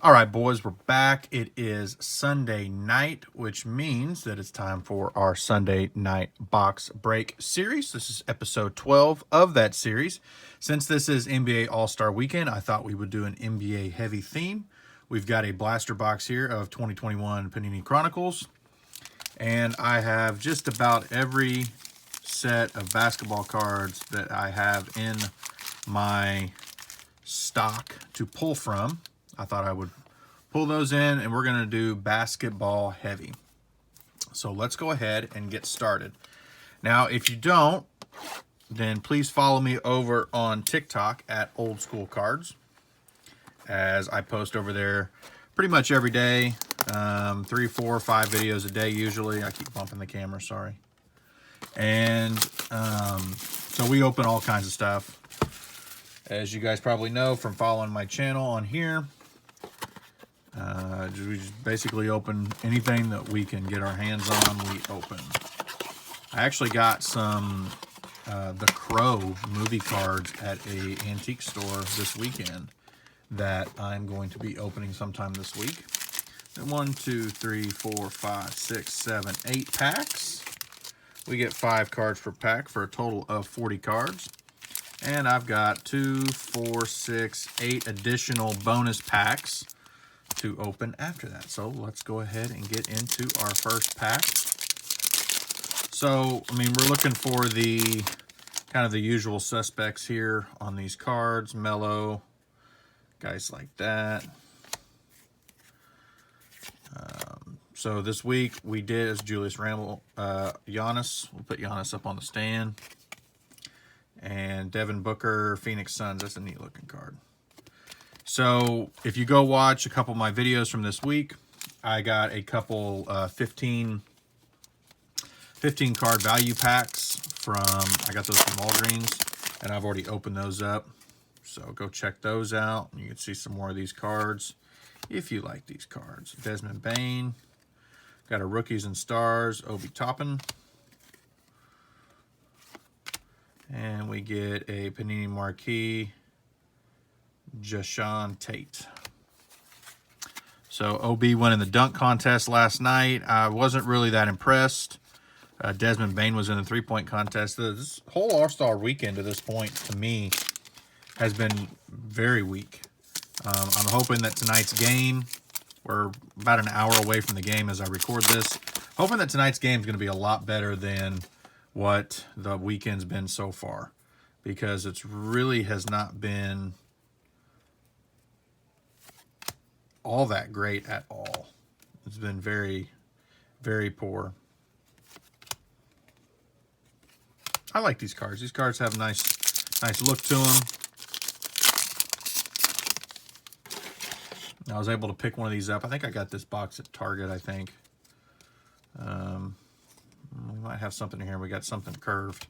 All right, boys, we're back. It is Sunday night, which means that it's time for our Sunday night box break series. This is episode 12 of that series. Since this is NBA All-Star Weekend, I thought we would do an NBA heavy theme. We've got a blaster box here of 2021 Panini Chronicles, and I have just about every set of basketball cards that I have in my stock to pull from. I thought I would pull those in, and we're going to do basketball heavy. So let's go ahead and get started. Now, if you don't, then please follow me over on TikTok at Old School Cards, as I post over there pretty much every day, 3, 4, 5 videos a day usually. I keep bumping the camera, sorry. And so we open all kinds of stuff. As you guys probably know from following my channel on here, we just basically open anything that we can get our hands on, we open. I actually got some The Crow movie cards at a antique store this weekend that I'm going to be opening sometime this week. 1, 2, 3, 4, 5, 6, 7, 8 packs. We get 5 cards per pack for a total of 40 cards. And I've got 2, 4, 6, 8 additional bonus packs to open after that. So let's go ahead and get into our first pack. So, I mean, we're looking for the kind of the usual suspects here on these cards. Melo, guys like that. So this week we did as Julius Randle, Giannis. We'll put Giannis up on the stand. And Devin Booker, Phoenix Suns. That's a neat looking card. So if you go watch a couple of my videos from this week, I got a couple 15 card value packs from, I got those from Walgreens, and I've already opened those up. So go check those out. You can see some more of these cards if you like these cards. Desmond Bane. Got a Rookies and Stars, Obi Toppin. And we get a Panini Marquee, Jae'Sean Tate. So OB won in the dunk contest last night. I wasn't really that impressed. Desmond Bane was in the three-point contest. This whole All-Star weekend to this point, to me, has been very weak. I'm hoping that tonight's game, we're about an hour away from the game as I record this, hoping that tonight's game is going to be a lot better than what the weekend's been so far, because it's really has not been all that great at all. It's been very, very poor. I like these cards. These cards have a nice look to them. I was able to pick one of these up. I think I got this box at Target, I think. We might have something here. We got something curved.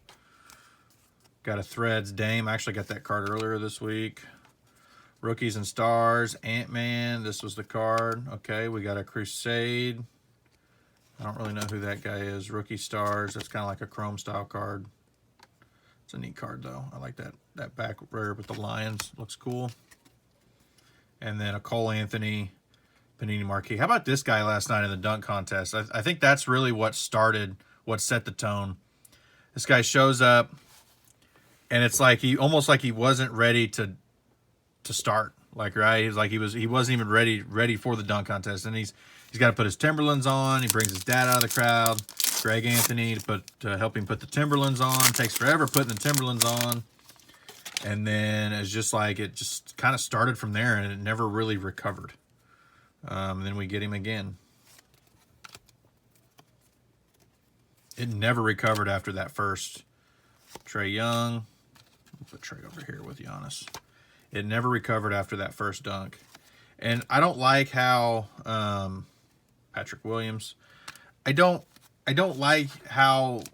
Got a Threads Dame. I actually got that card earlier this week. Rookies and Stars. Ant-Man. This was the card. Okay, we got a Crusade. I don't really know who that guy is. Rookie Stars. That's kind of like a Chrome style card. It's a neat card, though. I like that back rare with the lions. Looks cool. And then a Cole Anthony Panini Marquee. How about this guy last night in the dunk contest? I think that's really what set the tone. This guy shows up, and it's like almost like he wasn't ready to start. Like, right? He's like he wasn't even ready for the dunk contest. And he's got to put his Timberlands on. He brings his dad out of the crowd, Greg Anthony, to help him put the Timberlands on. Takes forever putting the Timberlands on. And then it's just like it just kind of started from there, and it never really recovered. Then we get him again. It never recovered after that first Trae Young. We'll put Trae over here with Giannis. It never recovered after that first dunk. And I don't like how Patrick Williams. I don't like how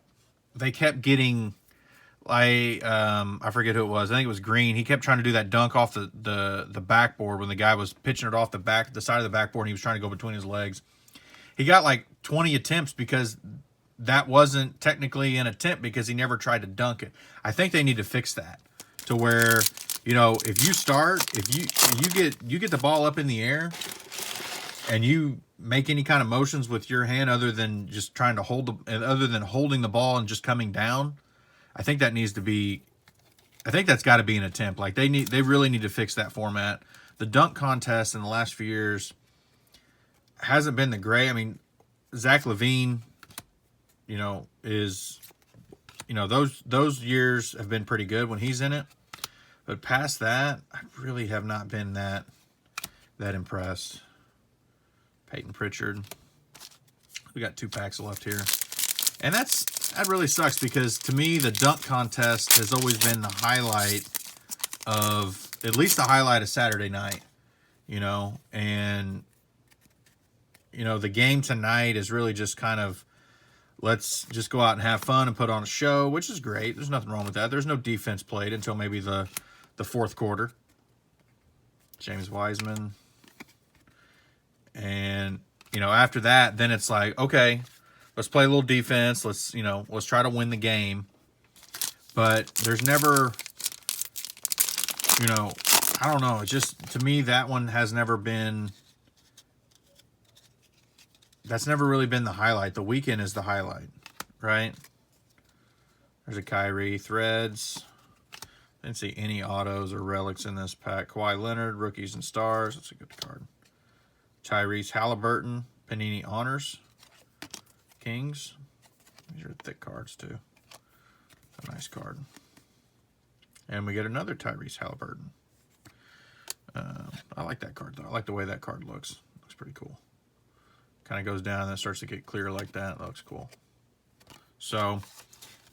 they kept getting. I forget who it was. I think it was Green. He kept trying to do that dunk off the backboard when the guy was pitching it off the side of the backboard, and he was trying to go between his legs. He got like 20 attempts because that wasn't technically an attempt because he never tried to dunk it. I think they need to fix that to where You know, if you get the ball up in the air and you make any kind of motions with your hand other than just trying to other than holding the ball and just coming down, I think that's got to be an attempt. Like they really need to fix that format. The dunk contest in the last few years hasn't been the great. I mean, Zach LaVine, those years have been pretty good when he's in it. But past that, I really have not been that impressed. Peyton Pritchard. We got 2 packs left here. And that really sucks because to me, the dunk contest has always been the highlight of, at least the highlight of Saturday night, and, the game tonight is really just kind of, let's just go out and have fun and put on a show, which is great. There's nothing wrong with that. There's no defense played until maybe the fourth quarter. James Wiseman. And, after that, then it's like, okay, let's play a little defense. Let's try to win the game. But there's never, I don't know. It's just, to me, that one has never been, that's never really been the highlight. The weekend is the highlight, right? There's a Kyrie Threads. Didn't see any autos or relics in this pack. Kawhi Leonard, Rookies and Stars. That's a good card. Tyrese Halliburton, Panini Honors. Kings. These are thick cards, too. A nice card. And we get another Tyrese Halliburton. I like that card, though. I like the way that card looks. Looks pretty cool. Kind of goes down and then starts to get clear like that. That looks cool. So,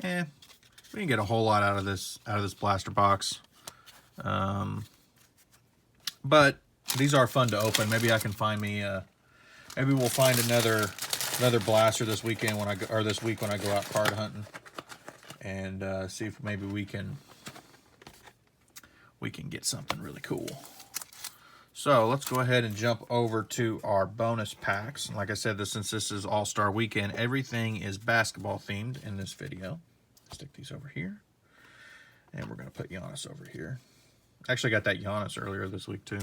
we didn't get a whole lot out of this blaster box. But these are fun to open. Maybe I can find me maybe we'll find another blaster this weekend this week when I go out card hunting, and see if maybe we can get something really cool. So let's go ahead and jump over to our bonus packs. And like I said, since this is All-Star Weekend, everything is basketball themed in this video. Stick these over here, and we're gonna put Giannis over here. Actually got that Giannis earlier this week too.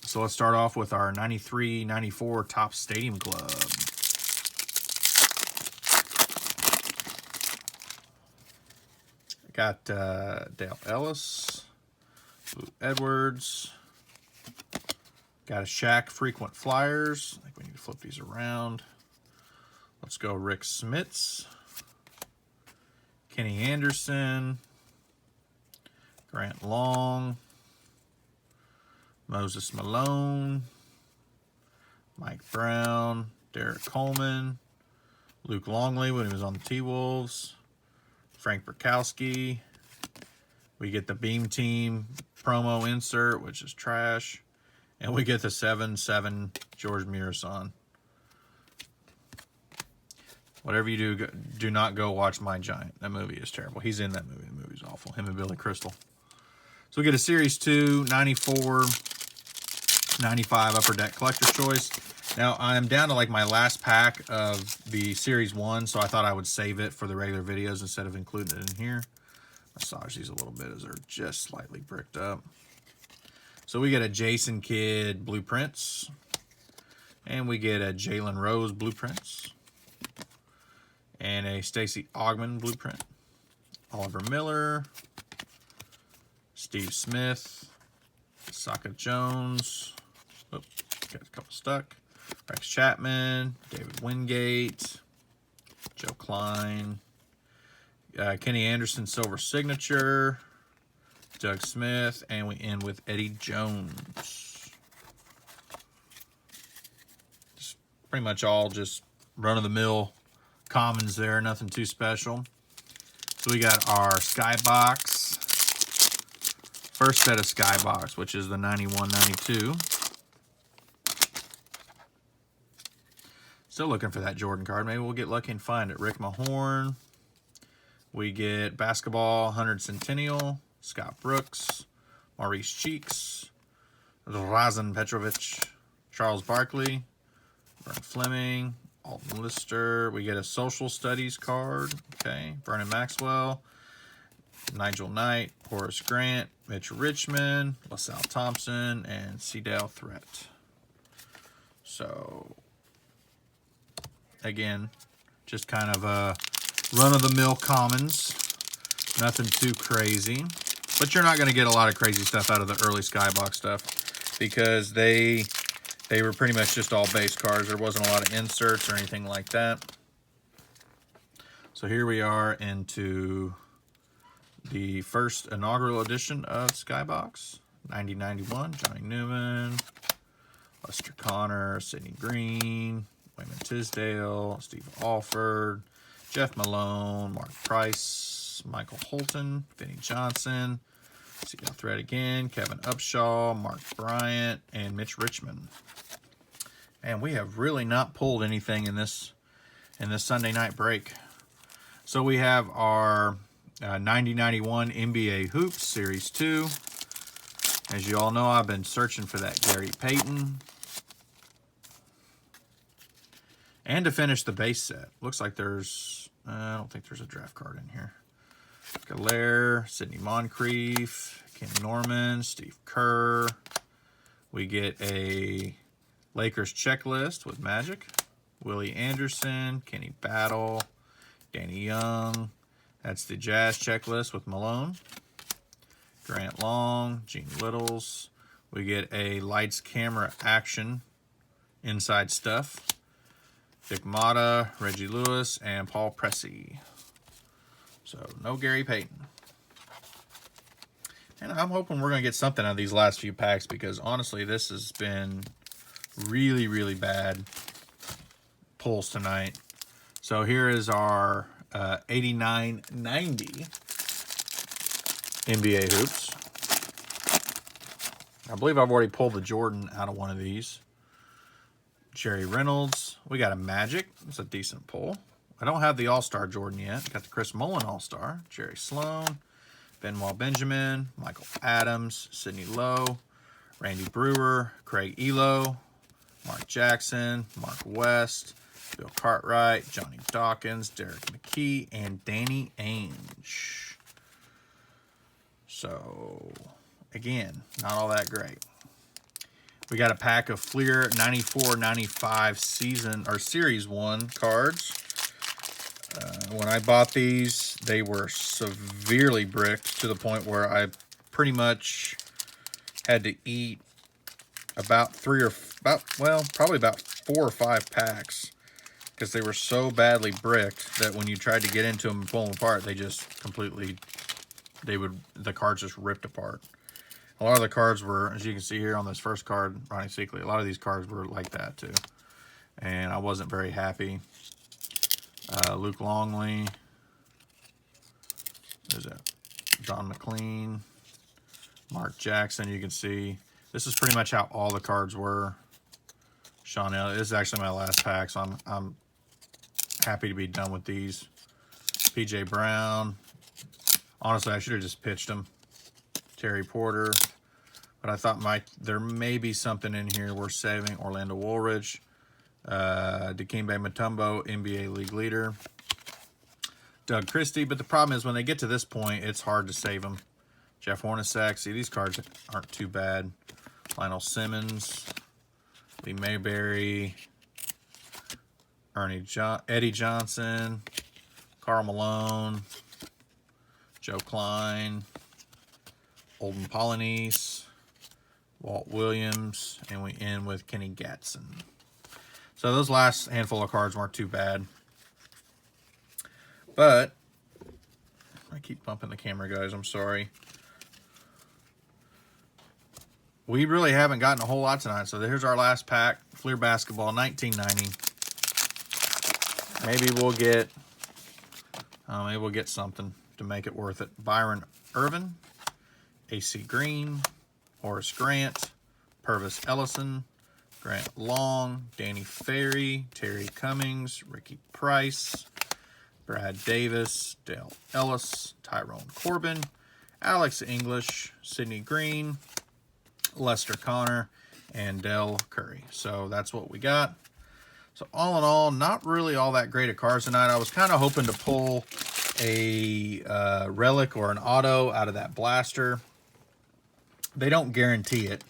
So let's start off with our 93-94 Topps Stadium Club. Got Dale Ellis, Blue Edwards. Got a Shaq Frequent Flyers. I think we need to flip these around. Let's go Rick Smits, Kenny Anderson, Grant Long, Moses Malone, Mike Brown, Derek Coleman, Luke Longley when he was on the T-Wolves, Frank Burkowski. We get the Beam Team promo insert, which is trash. And we get the 7-7 George Mirasan. Whatever you do not go watch My Giant. That movie is terrible. He's in that movie. The movie's awful. Him and Billy Crystal. So we get a Series 2, 94, 95 Upper Deck Collector's Choice. Now, I'm down to like my last pack of the Series 1, so I thought I would save it for the regular videos instead of including it in here. Massage these a little bit as they're just slightly bricked up. So we get a Jason Kidd Blueprints. And we get a Jalen Rose Blueprints. And a Stacey Augmon Blueprint. Oliver Miller. Steve Smith. Saka Jones. Oops, got a couple stuck. Rex Chapman. David Wingate. Joe Klein. Kenny Anderson Silver Signature. Doug Smith. And we end with Eddie Jones. Just pretty much all just run-of-the-mill commons there. Nothing too special. So we got our Skybox. First set of Skybox, which is the 91-92. Still looking for that Jordan card. Maybe we'll get lucky and find it. Rick Mahorn. We get Basketball 100 Centennial. Scott Brooks. Maurice Cheeks. Razan Petrovic. Charles Barkley. Vern Fleming. Alton Lister. We get a Social Studies card. Okay. Vernon Maxwell. Nigel Knight, Horace Grant, Mitch Richmond, LaSalle Thompson, and Cedale Threat. So, again, just kind of a run-of-the-mill commons. Nothing too crazy. But you're not going to get a lot of crazy stuff out of the early Skybox stuff because they were pretty much just all base cards. There wasn't a lot of inserts or anything like that. So here we are into the first inaugural edition of Skybox. 90-91, Johnny Newman, Lester Connor, Sidney Green, Wayman Tisdale, Steve Alford, Jeff Malone, Mark Price, Michael Holton, Vinnie Johnson, Cedale Threat again, Kevin Upshaw, Mark Bryant, and Mitch Richmond. And we have really not pulled anything in this Sunday night break. So we have our 90-91 NBA Hoops Series 2. As you all know, I've been searching for that Gary Payton. And to finish the base set. Looks like there's, I don't think there's a draft card in here. Galaire, Sidney Moncrief, Ken Norman, Steve Kerr. We get a Lakers checklist with Magic. Willie Anderson, Kenny Battle, Danny Young. That's the Jazz checklist with Malone. Grant Long, Gene Littles. We get a Lights, Camera, Action inside stuff. Dick Motta, Reggie Lewis, and Paul Pressey. So, no Gary Payton. And I'm hoping we're going to get something out of these last few packs because, honestly, this has been really, really bad pulls tonight. So, here is our 89-90 NBA Hoops. I believe I've already pulled the Jordan out of one of these. Jerry Reynolds. We got a Magic. It's a decent pull. I don't have the All-Star Jordan yet. Got the Chris Mullin All-Star. Jerry Sloan. Benoit Benjamin. Michael Adams. Sidney Lowe. Randy Brewer. Craig Elo. Mark Jackson. Mark West. Bill Cartwright. Johnny Dawkins. Derek McKee. And Danny Ainge. So, again, not all that great. We got a pack of Fleer 94-95 season or Series 1 cards. When I bought these, they were severely bricked to the point where I pretty much had to eat probably about 4 or 5 packs because they were so badly bricked that when you tried to get into them and pull them apart, they just completely, the cards just ripped apart. A lot of the cards were, as you can see here on this first card, Ronnie Seekley, a lot of these cards were like that too. And I wasn't very happy. Luke Longley. There's a Don McLean. Mark Jackson, you can see. This is pretty much how all the cards were. Sean Elliott. This is actually my last pack, so I'm happy to be done with these. PJ Brown. Honestly, I should have just pitched them. Terry Porter, but I thought there may be something in here worth saving. Orlando Woolridge, Dikembe Mutombo, NBA league leader, Doug Christie, but the problem is when they get to this point, it's hard to save them. Jeff Hornacek, see, these cards aren't too bad. Lionel Simmons, Lee Mayberry, Eddie Johnson, Karl Malone, Joe Klein, Olden Polynice, Walt Williams, and we end with Kenny Gatson. So those last handful of cards weren't too bad. But, I keep bumping the camera, guys, I'm sorry. We really haven't gotten a whole lot tonight, so here's our last pack. Fleer Basketball, 1990. Maybe we'll get something to make it worth it. Byron Irvin. AC Green, Horace Grant, Purvis Ellison, Grant Long, Danny Ferry, Terry Cummings, Ricky Price, Brad Davis, Dale Ellis, Tyrone Corbin, Alex English, Sidney Green, Lester Connor, and Dell Curry. So that's what we got. So all in all, not really all that great of cards tonight. I was kind of hoping to pull a relic or an auto out of that blaster. They don't guarantee it,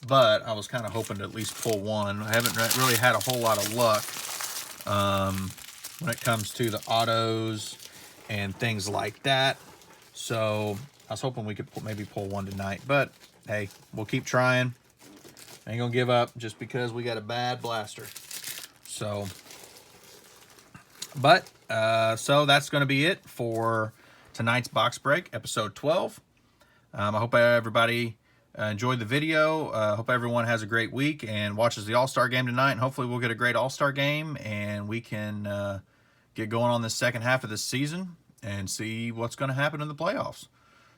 but I was kind of hoping to at least pull one. I haven't really had a whole lot of luck when it comes to the autos and things like that. So I was hoping we could maybe pull one tonight, but hey, we'll keep trying. Ain't gonna give up just because we got a bad blaster. So, but so that's gonna be it for tonight's box break, episode 12. I hope everybody enjoyed the video. Hope everyone has a great week and watches the All-Star game tonight. And hopefully we'll get a great All-Star game and we can get going on the second half of this season and see what's going to happen in the playoffs.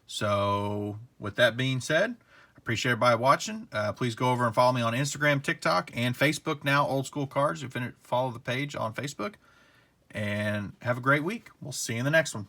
So with that being said, I appreciate everybody watching. Please go over and follow me on Instagram, TikTok, and Facebook now, Old School Cards. If you follow the page on Facebook. And have a great week. We'll see you in the next one.